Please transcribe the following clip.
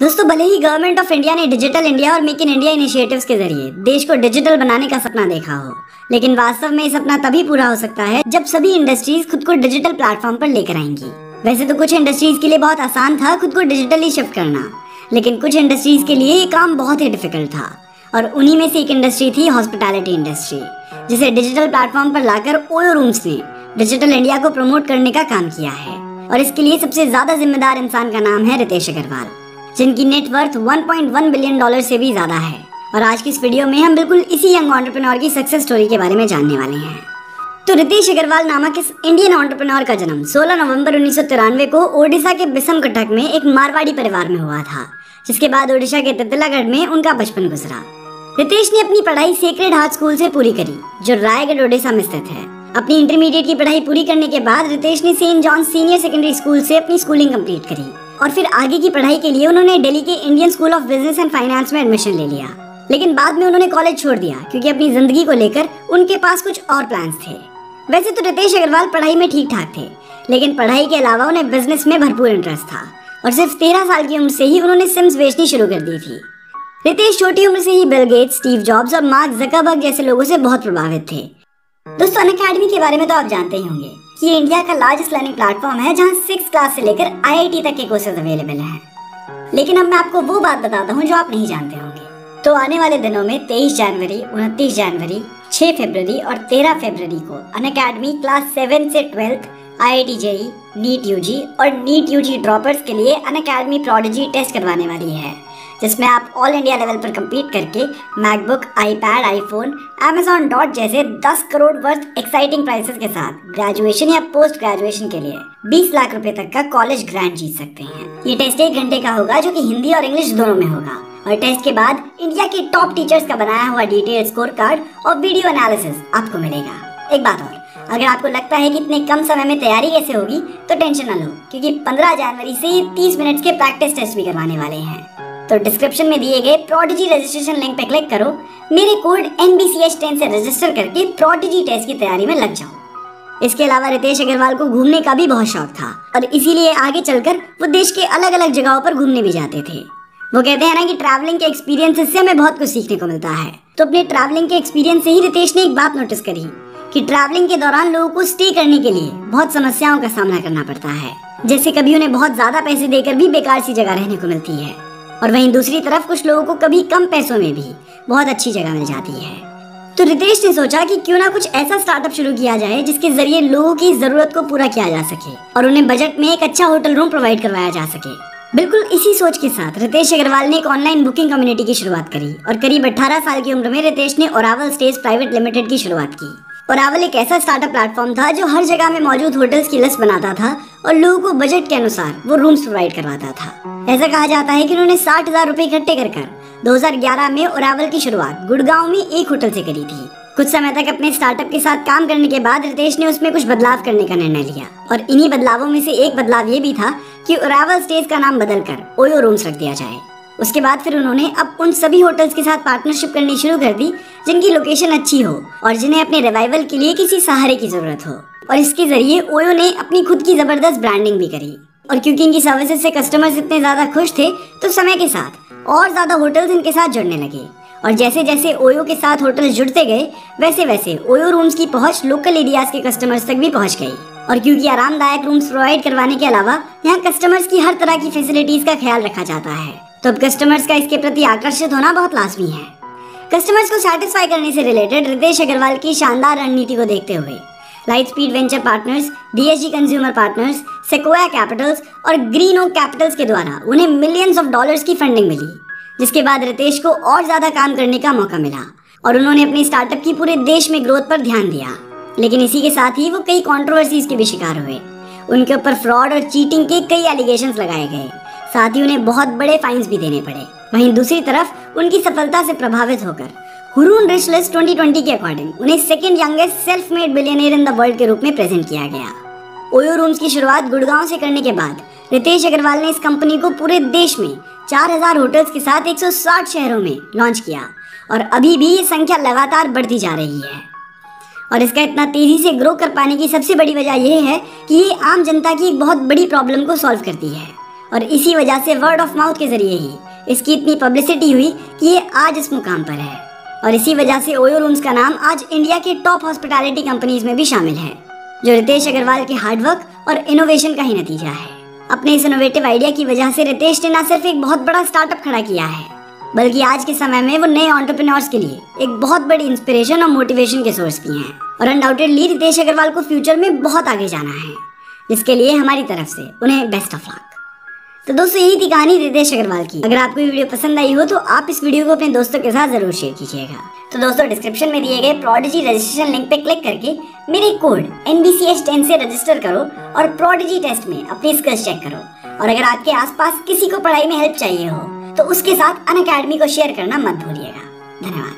दोस्तों, भले ही government of India ने डिजिटल इंडिया और मेक इन इंडिया इनिशिएटिव्स के जरिए देश को डिजिटल बनाने का सपना देखा हो, लेकिन वास्तव में ये सपना तभी पूरा हो सकता है जब सभी इंडस्ट्रीज खुद को डिजिटल प्लेटफॉर्म पर लेकर आएंगी। वैसे तो कुछ इंडस्ट्रीज के लिए बहुत आसान था खुद को डिजिटली शिफ्ट करना, लेकिन कुछ इंडस्ट्रीज के लिए ये काम बहुत ही डिफिकल्ट था। और उन्हीं में से एक इंडस्ट्री थी हॉस्पिटैलिटी इंडस्ट्री, जिसे डिजिटल प्लेटफॉर्म पर लाकर ओयो रूम्स ने डिजिटल इंडिया को प्रमोट करने का काम किया है। और इसके लिए सबसे ज्यादा जिम्मेदार इंसान का नाम है रितेश अग्रवाल, जिनकी नेटवर्थ 1.1 बिलियन डॉलर से भी ज्यादा है। और आज की इस वीडियो में हम बिल्कुल इसी यंग एंटरप्रेन्योर की सक्सेस स्टोरी के बारे में जानने वाले हैं। तो रितेश अग्रवाल नामक इस इंडियन एंटरप्रेन्योर का जन्म 16 नवंबर 1993 को ओडिशा के बिसम कटक में एक मारवाड़ी परिवार में हुआ था, जिसके बाद ओडिशा के तितलागढ़ में उनका बचपन गुजरा। रितेश ने अपनी पढ़ाई सेक्रेड हार्ट स्कूल से पूरी करी, जो रायगढ़ ओडिशा में स्थित है। अपनी इंटरमीडिएट की पढ़ाई पूरी करने के बाद रितेश ने Saint John senior secondary school से अपनी स्कूलिंग कंप्लीट करी और फिर आगे की पढ़ाई के लिए उन्होंने दिल्ली के Indian school of business and finance में एडमिशन ले लिया। लेकिन बाद में उन्होंने कॉलेज छोड़ दिया क्योंकि अपनी जिंदगी को लेकर उनके पास कुछ और प्लान्स थे। वैसे तो रितेश अग्रवाल पढ़ाई में ठीक ठाक थे, लेकिन पढ़ाई के अलावा उन्हें बिजनेस में भरपूर इंटरेस्ट था और सिर्फ 13 साल की उम्र से ही उन्होंने सिम्स बेचनी शुरू कर दी थी। रितेश छोटी उम्र से ही बिल गेट्स, स्टीव जॉब्स और मार्क जकरबर्ग जैसे लोगों से बहुत प्रभावित थे। दोस्तों, अनअकैडमी के बारे में तो आप जानते ही होंगे कि ये इंडिया का लार्जेस्ट लर्निंग प्लेटफॉर्म है, जहां 6th क्लास से लेकर IIT तक के कोर्सेज अवेलेबल हैं। लेकिन अब मैं आपको वो बात बताता हूँ जो आप नहीं जानते होंगे। तो आने वाले दिनों में 23 जनवरी, 29 जनवरी, 6 फरवरी और 13 फरवरी को अनअकैडमी क्लास 7 से 12th IIT JEE, NEET UG और नीट यूजी ड्रॉपर्स के लिए अनअकैडमी प्रोडिजी टेस्ट करवाने वाली है, जिसमें आप ऑल इंडिया लेवल पर कंप्लीट करके MacBook, iPad, iPhone, Amazon dot जैसे 10 करोड़ वर्थ एक्साइटिंग प्राइसेस के साथ ग्रेजुएशन या पोस्ट ग्रेजुएशन के लिए 20 लाख रुपए तक का कॉलेज ग्रांट जीत सकते हैं। ये टेस्ट 1 घंटे का होगा, जो कि हिंदी और इंग्लिश दोनों में होगा। और टेस्ट के बाद इंडिया के टॉप टीचर्स का बनाया हुआ डिटेल स्कोर कार्ड और वीडियो एनालिसिस आपको मिलेगा। एक बात और, अगर आपको लगता है कि इतने कम समय में तैयारी कैसे होगी, तो टेंशन न लो, क्योंकि 15 जनवरी से 30 मिनट के प्रैक्टिस टेस्ट भी करवाने वाले हैं। तो डिस्क्रिप्शन में दिए गए प्रोडिजी रजिस्ट्रेशन लिंक पे क्लिक करो, मेरे कोड NBCH10 से रजिस्टर करके प्रोडिजी टेस्ट की तैयारी में लग जाओ। इसके अलावा रितेश अग्रवाल को घूमने का भी बहुत शौक था और इसीलिए आगे चलकर वो देश के अलग अलग जगहों पर घूमने भी जाते थे। वो कहते हैं ना कि ट्रैवलिंग के एक्सपीरियंस से हमें बहुत कुछ सीखने को मिलता है। तो अपने ट्रैवलिंग के एक्सपीरियंस से ही रितेश ने एक बात नोटिस करी कि ट्रैवलिंग के दौरान लोगों को स्टे करने के लिए बहुत समस्याओं का सामना करना पड़ता है। जैसे कभी उन्हें बहुत ज्यादा पैसे देकर भी बेकार सी जगह रहने को मिलती है, और वहीं दूसरी तरफ कुछ लोगों को कभी कम पैसों में भी बहुत अच्छी जगह मिल जाती है। तो रितेश ने सोचा कि क्यों ना कुछ ऐसा स्टार्टअप शुरू किया जाए जिसके जरिए लोगों की जरूरत को पूरा किया जा सके और उन्हें बजट में एक अच्छा होटल रूम प्रोवाइड करवाया जा सके। बिल्कुल इसी सोच के साथ रितेश अग्रवाल ने एक ऑनलाइन बुकिंग कम्युनिटी की शुरुआत करी और करीब 18 साल की उम्र में रितेश ने ओरावल स्टेज प्राइवेट लिमिटेड की शुरुआत की। ओरावल एक ऐसा स्टार्टअप प्लेटफॉर्म था जो हर जगह में मौजूद होटल्स की लिस्ट बनाता था और लोगों को बजट के अनुसार वो रूम्स प्रोवाइड करवाता था। ऐसा कहा जाता है कि उन्होंने 60,000 रुपए इकट्ठे कर 2011 में ओरावल की शुरुआत गुड़गांव में एक होटल से करी थी। कुछ समय तक अपने स्टार्टअप के साथ काम करने के बाद रितेश ने उसमें कुछ बदलाव करने का निर्णय लिया और इन्हीं बदलावों में से एक बदलाव ये भी था कि ओरावल स्टेज का नाम बदलकर ओयो रूम्स रख दिया जाए। उसके बाद फिर उन्होंने अब उन सभी होटल्स के साथ पार्टनरशिप करनी शुरू कर दी जिनकी लोकेशन अच्छी हो और जिन्हें अपने रिवाइवल के लिए किसी सहारे की जरूरत हो। और इसके जरिए ओयो ने अपनी खुद की जबरदस्त ब्रांडिंग भी करी। और क्योंकि इनकी सर्विसेज से कस्टमर्स इतने ज्यादा खुश थे, तो समय के साथ और ज्यादा होटल्स इनके साथ जुड़ने लगे। और जैसे जैसे ओयो के साथ होटल्स जुड़ते गए, वैसे वैसे ओयो रूम्स की पहुंच लोकल एरियाज के कस्टमर्स तक भी पहुंच गई। और क्योंकि आरामदायक रूम्स प्रोवाइड करवाने के अलावा यहाँ कस्टमर्स की हर तरह की फैसिलिटीज का ख्याल रखा जाता है, तो अब कस्टमर्स का इसके प्रति आकर्षित होना बहुत लाजमी है। कस्टमर्स को सेटिस्फाई करने से रिलेटेड रितेश अग्रवाल की शानदार रणनीति को देखते हुए Lightspeed venture partners, DSG consumer partners, Sequoia capitals और ग्रीन ओक कैपिटल्स के द्वारा उन्हें मिलियंस ऑफ डॉलर्स की फंडिंग मिली, जिसके बाद रितेश को और ज्यादा काम करने का मौका मिला और उन्होंने अपने स्टार्टअप की पूरे देश में ग्रोथ पर ध्यान दिया। लेकिन इसी के साथ ही वो कई कंट्रोवर्सीज के भी शिकार हुए। उनके ऊपर फ्रॉड और चीटिंग के कई एलिगेशंस लगाए गए, साथ ही उन्हें बहुत बड़े फाइन्स भी देने पड़े। वहीं दूसरी तरफ उनकी सफलता से प्रभावित होकर हुरून रिच लिस्ट 2020 के अकॉर्डिंग उन्हें second youngest self made billionaire in the world के रूप में प्रेजेंट किया गया। ओयो रूम्स की शुरुआत गुड़गांव से करने के बाद रितेश अग्रवाल ने इस कंपनी को पूरे देश में 4000 होटल्स के साथ 160 शहरों में लॉन्च किया और अभी भी ये संख्या लगातार बढ़ती जा रही है। और इसका इतना तेजी से ग्रो कर पाने की सबसे बड़ी वजह यह है कि ये आम जनता की एक बहुत बड़ी प्रॉब्लम को सॉल्व करती है और इसी वजह से वर्ड ऑफ माउथ के जरिए ही इसकी इतनी पब्लिसिटी हुई कि ये आज इस मुकाम पर है। और इसी वजह से ओयो रूम्स का नाम आज इंडिया के टॉप हॉस्पिटैलिटी कंपनीज में भी शामिल है, जो रितेश अग्रवाल के हार्डवर्क और इनोवेशन का ही नतीजा है। अपने इस इनोवेटिव आइडिया की वजह से रितेश ने न सिर्फ एक बहुत बड़ा स्टार्टअप खड़ा किया है, बल्कि आज के समय में वो नए एंटरप्रेन्योर्स के लिए एक बहुत बड़ी इंस्पिरेशन और मोटिवेशन के सोर्स भी हैं। और अनडाउटेडली रितेश अग्रवाल को फ्यूचर में बहुत आगे जाना है, जिसके लिए हमारी तरफ से उन्हें बेस्ट ऑफ लक। तो दोस्तों, यही थी कहानी रितेश अग्रवाल की। अगर आपको ये वीडियो पसंद आई हो तो आप इस वीडियो को अपने दोस्तों के साथ जरूर शेयर कीजिएगा। तो दोस्तों, डिस्क्रिप्शन में दिए गए प्रोडिजी रजिस्ट्रेशन लिंक पे क्लिक करके मेरे कोड NBCH10 से रजिस्टर करो और प्रोडिजी टेस्ट में अपनी स्किल्स चेक करो। और अगर आपके आसपास किसी को पढ़ाई में हेल्प चाहिए हो तो उसके साथ अनअकैडमी को शेयर करना मत भूलिएगा। धन्यवाद।